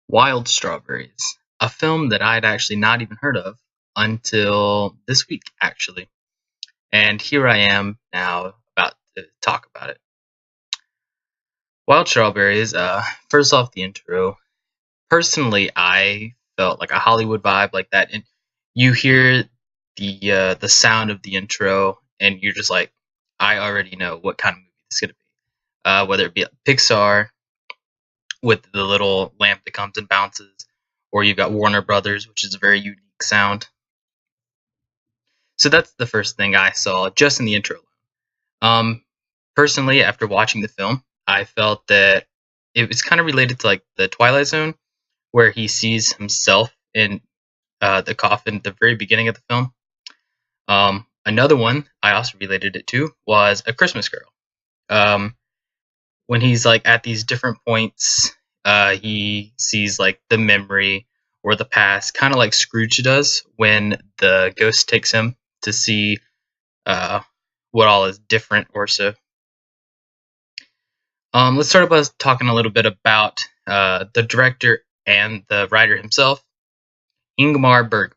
Wild Strawberries, a film that I'd actually not even heard of until this week, actually. And here I am now about to talk about it. Wild Strawberries, first off, the intro. Personally, I felt like a Hollywood vibe like that. And you hear the sound of the intro, and you're just like, I already know what kind of movie this is going to be. Whether it be like Pixar with the little lamp that comes and bounces, or you've got Warner Brothers, which is a very unique sound. So that's the first thing I saw just in the intro. Um, Personally, after watching the film, I felt that it was kind of related to like the Twilight Zone, where he sees himself in the coffin at the very beginning of the film. Another one I also related it to was A Christmas Carol. When he's like at these different points, he sees like the memory or the past, kind of like Scrooge does when the ghost takes him to see uh, what all is different or so. Let's start by talking a little bit about the director and the writer himself, Ingmar Bergman.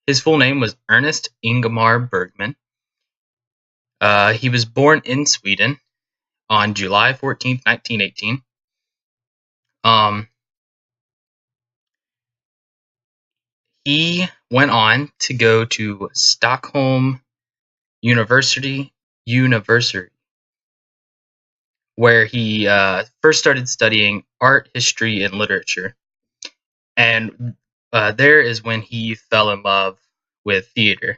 His full name was Ernest Ingmar Bergman. He was born in Sweden on July 14th, 1918. He went on to go to Stockholm University, where he first started studying art, history, and literature. And there is when he fell in love with theater.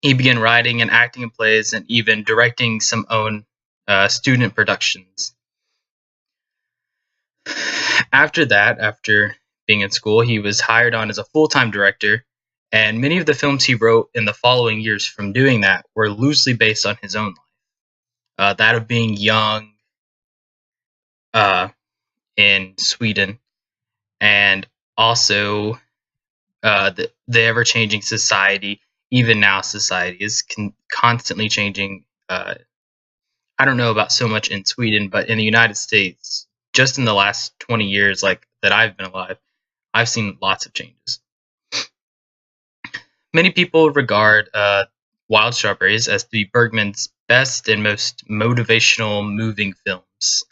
He began writing and acting in plays and even directing some own student productions. After that, after being in school, he was hired on as a full-time director, and many of the films he wrote in the following years from doing that were loosely based on his own life. That of being young in Sweden, and also the ever-changing society. Even now, society is constantly changing. I don't know about so much in Sweden, but in the United States, just in the last 20 years, like that I've been alive, I've seen lots of changes. Many people regard Wild Strawberries as the Bergman's best and most motivational moving films.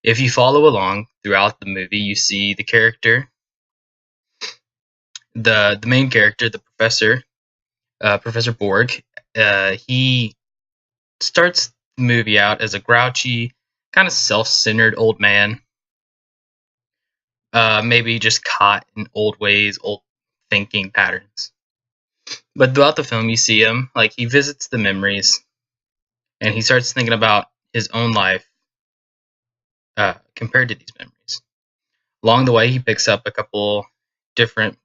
If you follow along throughout the movie, you see the character, the main character, the professor, Professor Borg. He starts the movie out as a grouchy, kind of self-centered old man. Maybe just caught in old ways, old thinking patterns. But throughout the film, you see him, like, he visits the memories, and he starts thinking about his own life compared to these memories. Along the way, he picks up a couple different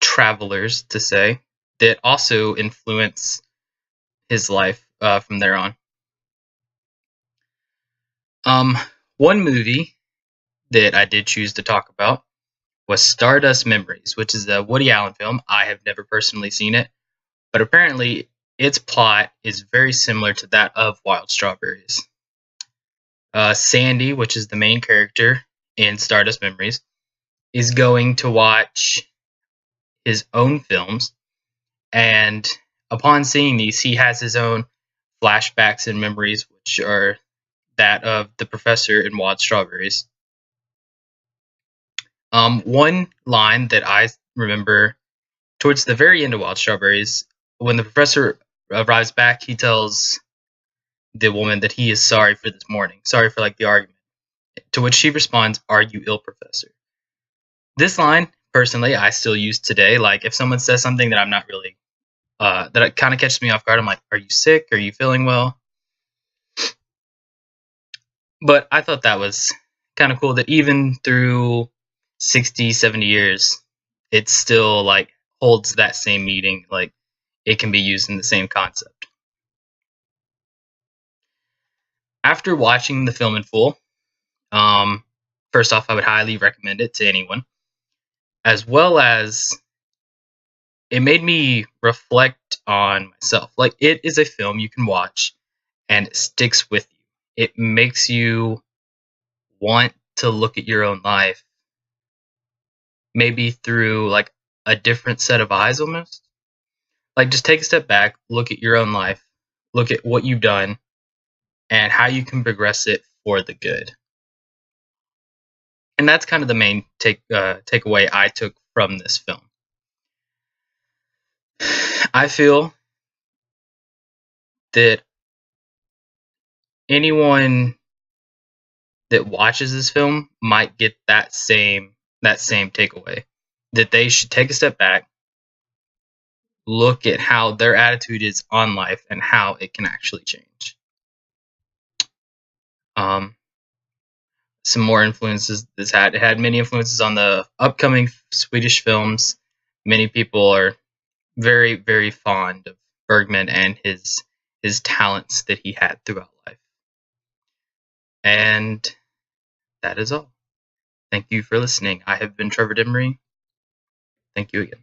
travelers, to say, that also influence his life from there on. One movie that I did choose to talk about was Stardust Memories, which is a Woody Allen film. I have never personally seen it, but apparently its plot is very similar to that of Wild Strawberries. Sandy, which is the main character in Stardust Memories, is going to watch his own films, and upon seeing these, he has his own flashbacks and memories, which are that of the professor in Wild Strawberries. One line that I remember towards the very end of Wild Strawberries, when the professor arrives back, he tells the woman that he is sorry for this morning, sorry for like the argument. To which she responds, "Are you ill, professor?" This line, personally, I still use today. Like if someone says something that I'm not really, that it kind of catches me off guard, I'm like, "Are you sick? Are you feeling well?" But I thought that was kind of cool that even through 60, 70 years, it still like holds that same meaning. Like it can be used in the same concept. After watching the film in full, first off, I would highly recommend it to anyone, as well as it made me reflect on myself. Like it is a film you can watch and it sticks with you. it makes you want to look at your own life maybe through like a different set of eyes almost. Like just take a step back, look at your own life, look at what you've done and how you can progress it for the good. And that's kind of the main takeaway I took from this film. I feel that anyone that watches this film might get that same takeaway, that they should take a step back, look at how their attitude is on life and how it can actually change. Um, some more influences this had. It had many influences on the upcoming Swedish films. Many people are very, very fond of Bergman and his talents that he had throughout life. And that is all. Thank you for listening. I have been Trevor Demery. Thank you again.